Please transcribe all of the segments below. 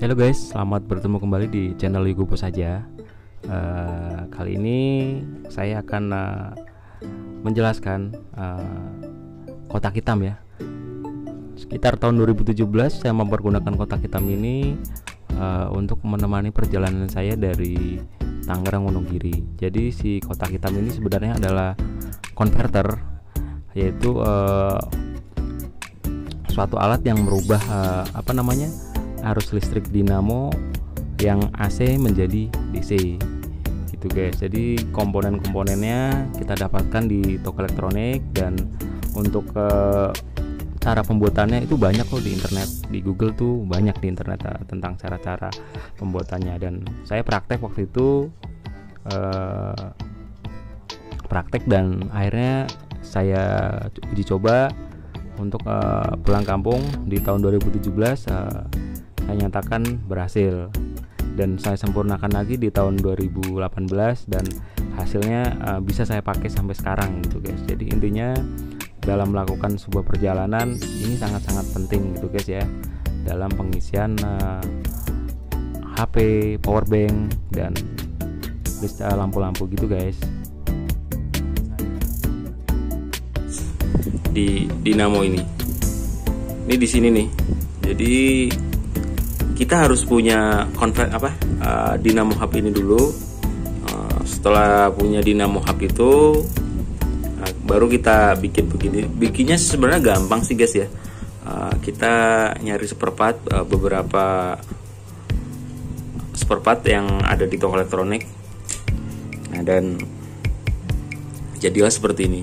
Halo guys, selamat bertemu kembali di channel Yugopo saja. Kali ini saya akan menjelaskan kotak hitam ya. Sekitar tahun 2017 saya mempergunakan kotak hitam ini untuk menemani perjalanan saya dari Tangerang Wonogiri. Jadi si kotak hitam ini sebenarnya adalah konverter, yaitu suatu alat yang merubah arus listrik dinamo yang AC menjadi DC gitu guys. Jadi komponen-komponennya kita dapatkan di toko elektronik, dan untuk cara pembuatannya itu banyak kok di internet, di Google tuh banyak di internet tentang cara-cara pembuatannya. Dan saya praktek waktu itu, dan akhirnya saya uji coba untuk pulang kampung di tahun 2017. Saya nyatakan berhasil, dan saya sempurnakan lagi di tahun 2018, dan hasilnya bisa saya pakai sampai sekarang gitu guys. Jadi intinya dalam melakukan sebuah perjalanan ini sangat-sangat penting gitu guys ya, dalam pengisian HP, power bank, dan lampu-lampu gitu guys. Di dinamo ini di sini nih. Jadi kita harus punya dinamo hub ini dulu. Setelah punya dinamo hub itu, baru kita bikin begini. Bikinnya sebenarnya gampang sih guys ya. Kita nyari beberapa spare part yang ada di toko elektronik. Nah, dan jadilah seperti ini.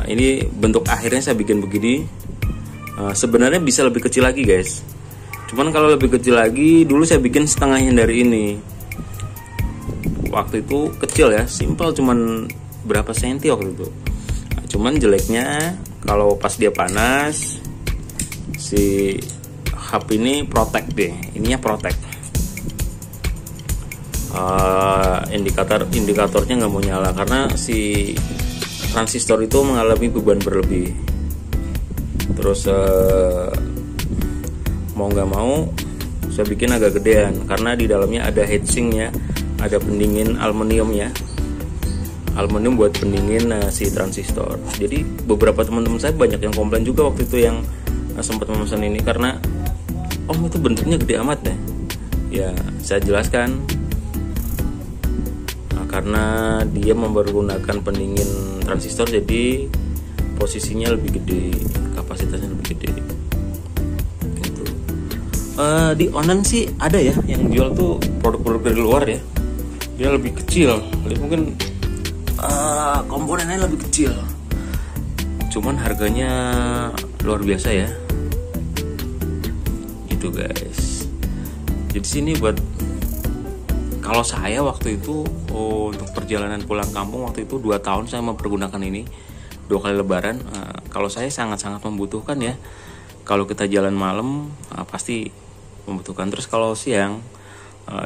Ini bentuk akhirnya saya bikin begini. Sebenarnya bisa lebih kecil lagi guys. Cuman kalau lebih kecil lagi, dulu saya bikin setengahnya dari ini. Waktu itu kecil ya, simple, cuman berapa senti waktu itu. Nah, cuman jeleknya kalau pas dia panas, si hub ini protect deh. Ininya protect. Indikatornya nggak mau nyala karena si transistor itu mengalami beban berlebih. Terus mau nggak mau saya bikin agak gedean karena di dalamnya ada heatsinknya, ada pendingin aluminium ya, aluminium buat pendingin si transistor. Jadi beberapa teman-teman saya banyak yang komplain juga waktu itu yang sempat memesan ini karena itu bentuknya gede amat deh. Ya saya jelaskan, karena dia mempergunakan pendingin transistor, jadi posisinya lebih gede, kapasitasnya lebih gede. Di online sih ada ya yang jual tuh produk-produk dari luar ya, dia lebih kecil, mungkin komponennya lebih kecil, cuman harganya luar biasa ya gitu guys. Jadi sini buat kalau saya waktu itu untuk perjalanan pulang kampung waktu itu 2 tahun saya mempergunakan ini 2 kali lebaran. Kalau saya sangat-sangat membutuhkan ya, kalau kita jalan malam pasti membutuhkan. Terus kalau siang,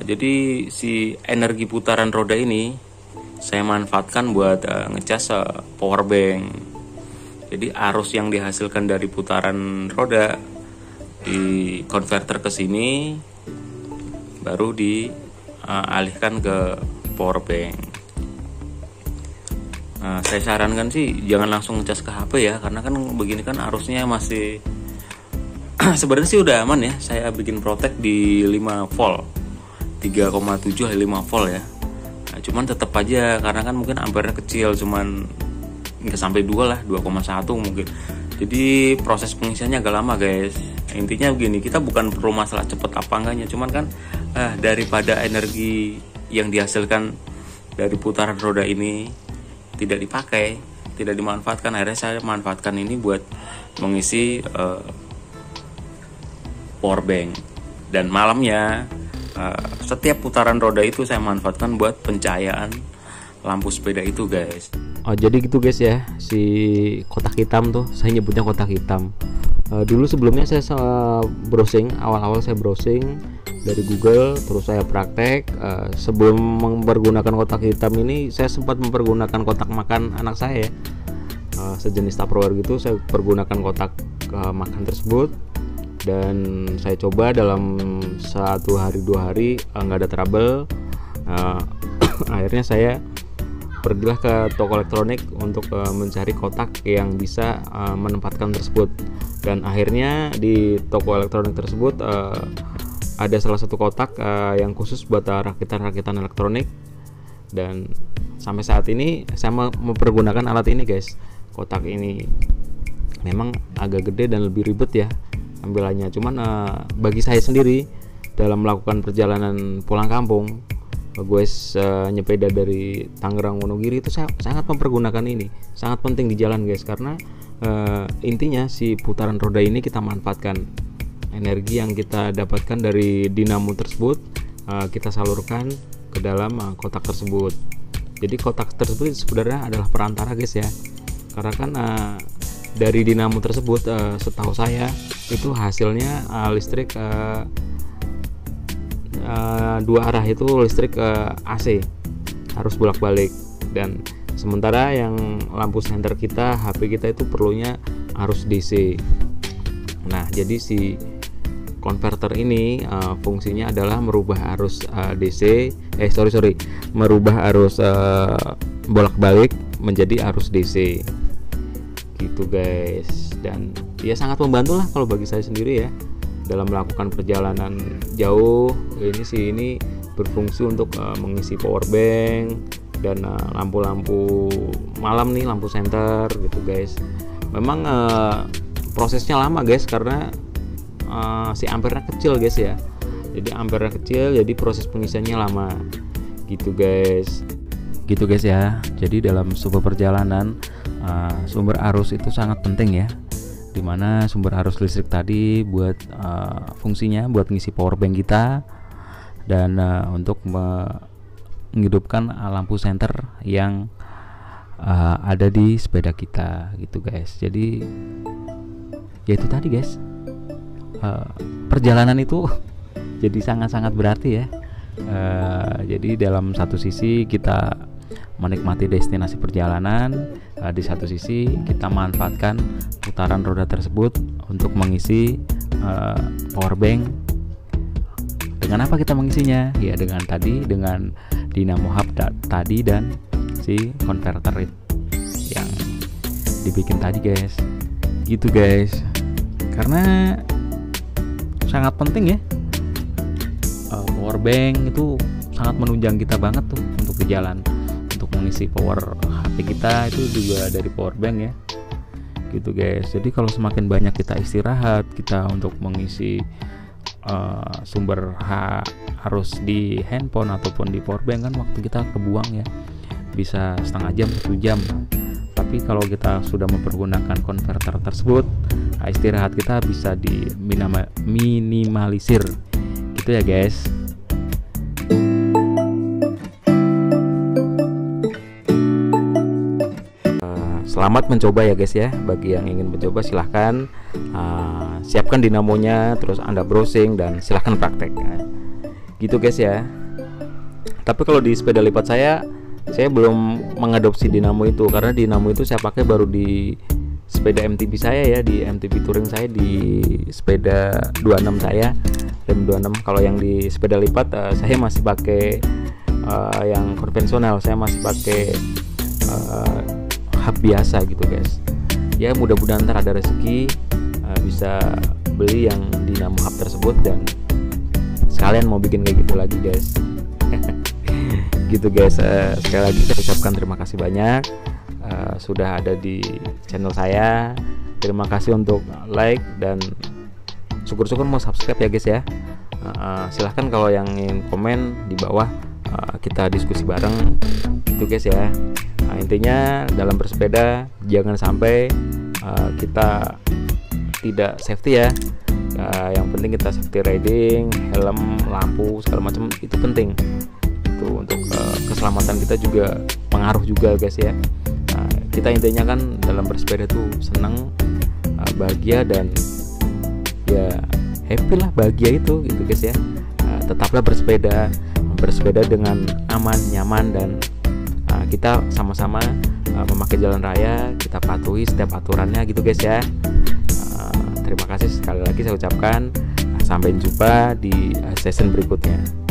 jadi si energi putaran roda ini saya manfaatkan buat ngecas power bank. Jadi arus yang dihasilkan dari putaran roda di konverter ke sini, baru dialihkan ke power bank. Saya sarankan sih jangan langsung ngecas ke HP ya, karena kan begini kan arusnya masih sebenarnya sih udah aman ya. Saya bikin protect di 5 volt, 3,7 5 volt ya. Nah, cuman tetap aja karena kan mungkin ampernya kecil, cuman nggak sampai 2 lah, 2,1 mungkin. Jadi proses pengisiannya agak lama guys. Intinya begini, kita bukan perlu masalah cepet apa enggaknya, cuman kan daripada energi yang dihasilkan dari putaran roda ini tidak dipakai, tidak dimanfaatkan, akhirnya saya manfaatkan ini buat mengisi power bank. Dan malamnya setiap putaran roda itu saya manfaatkan buat pencahayaan lampu sepeda itu guys. Jadi gitu guys ya, si kotak hitam tuh saya nyebutnya kotak hitam. Dulu sebelumnya saya browsing, awal-awal saya browsing dari Google, terus saya praktek. Sebelum mempergunakan kotak hitam ini saya sempat mempergunakan kotak makan anak saya, sejenis Tupperware gitu. Saya pergunakan kotak makan tersebut, dan saya coba dalam 1 hari 2 hari nggak ada trouble. Akhirnya saya pergilah ke toko elektronik untuk mencari kotak yang bisa menempatkan tersebut, dan akhirnya di toko elektronik tersebut ada salah satu kotak yang khusus buat rakitan-rakitan elektronik. Dan sampai saat ini saya mempergunakan alat ini guys. Kotak ini memang agak gede dan lebih ribet ya ambilannya, cuman bagi saya sendiri dalam melakukan perjalanan pulang kampung, gue nyepeda dari Tangerang Wonogiri itu saya sangat mempergunakan ini, sangat penting di jalan guys, karena intinya si putaran roda ini kita manfaatkan energi yang kita dapatkan dari dinamo tersebut, kita salurkan ke dalam kotak tersebut. Jadi kotak tersebut sebenarnya adalah perantara guys ya, karena kan dari dinamo tersebut setahu saya itu hasilnya listrik 2 arah, itu listrik AC harus bolak-balik, dan sementara yang lampu senter kita, HP kita itu perlunya arus DC. Nah jadi si konverter ini fungsinya adalah merubah arus DC merubah arus bolak-balik menjadi arus DC gitu guys. Dan ya sangat membantu lah kalau bagi saya sendiri ya dalam melakukan perjalanan jauh. Ini berfungsi untuk mengisi power bank dan lampu-lampu malam nih, lampu senter gitu guys. Memang prosesnya lama guys, karena si ampernya kecil guys ya, jadi ampernya kecil, jadi proses pengisiannya lama gitu guys ya. Jadi dalam sebuah perjalanan sumber arus itu sangat penting ya, dimana sumber arus listrik tadi buat fungsinya buat ngisi power bank kita, dan untuk menghidupkan lampu senter yang ada di sepeda kita gitu guys. Jadi ya itu tadi guys, perjalanan itu jadi sangat-sangat berarti ya. Jadi dalam satu sisi kita menikmati destinasi perjalanan, di satu sisi kita manfaatkan putaran roda tersebut untuk mengisi power bank. Dengan apa kita mengisinya? Ya dengan dinamo hub tadi dan si konverter yang dibikin tadi guys. Gitu guys. Karena sangat penting ya. Power bank itu sangat menunjang kita banget tuh untuk di jalan. Untuk mengisi power HP kita itu juga dari power bank ya gitu guys. Jadi kalau semakin banyak kita istirahat, kita untuk mengisi sumber arus di handphone ataupun di power bank, kan waktu kita kebuang ya, bisa setengah jam, 1 jam. Tapi kalau kita sudah mempergunakan konverter tersebut, istirahat kita bisa diminimalisir gitu ya guys. Selamat mencoba ya guys ya. Bagi yang ingin mencoba silahkan siapkan dinamonya, terus Anda browsing dan silahkan praktek gitu guys ya. Tapi kalau di sepeda lipat saya belum mengadopsi dinamo itu, karena dinamo itu saya pakai baru di sepeda MTB saya ya, di MTB touring saya, di sepeda 26 saya, rem 26. Kalau yang di sepeda lipat saya masih pakai yang konvensional, saya masih pakai hub biasa gitu guys. Ya mudah-mudahan ntar ada rezeki bisa beli yang dinamo hub tersebut dan sekalian mau bikin kayak gitu lagi guys. Gitu guys. Sekali lagi saya ucapkan terima kasih banyak sudah ada di channel saya. Terima kasih untuk like dan syukur-syukur mau subscribe ya guys ya. Silahkan kalau yang ingin komen di bawah, kita diskusi bareng gitu guys ya. Intinya dalam bersepeda jangan sampai kita tidak safety ya. Yang penting kita safety riding, helm, lampu segala macam itu penting. Itu untuk keselamatan kita juga pengaruh juga guys ya. Kita intinya kan dalam bersepeda tuh senang, bahagia, dan ya happy lah, bahagia itu gitu guys ya. Tetaplah bersepeda dengan aman, nyaman, dan kita sama-sama memakai jalan raya, kita patuhi setiap aturannya gitu guys ya. Terima kasih sekali lagi saya ucapkan. Sampai jumpa di session berikutnya.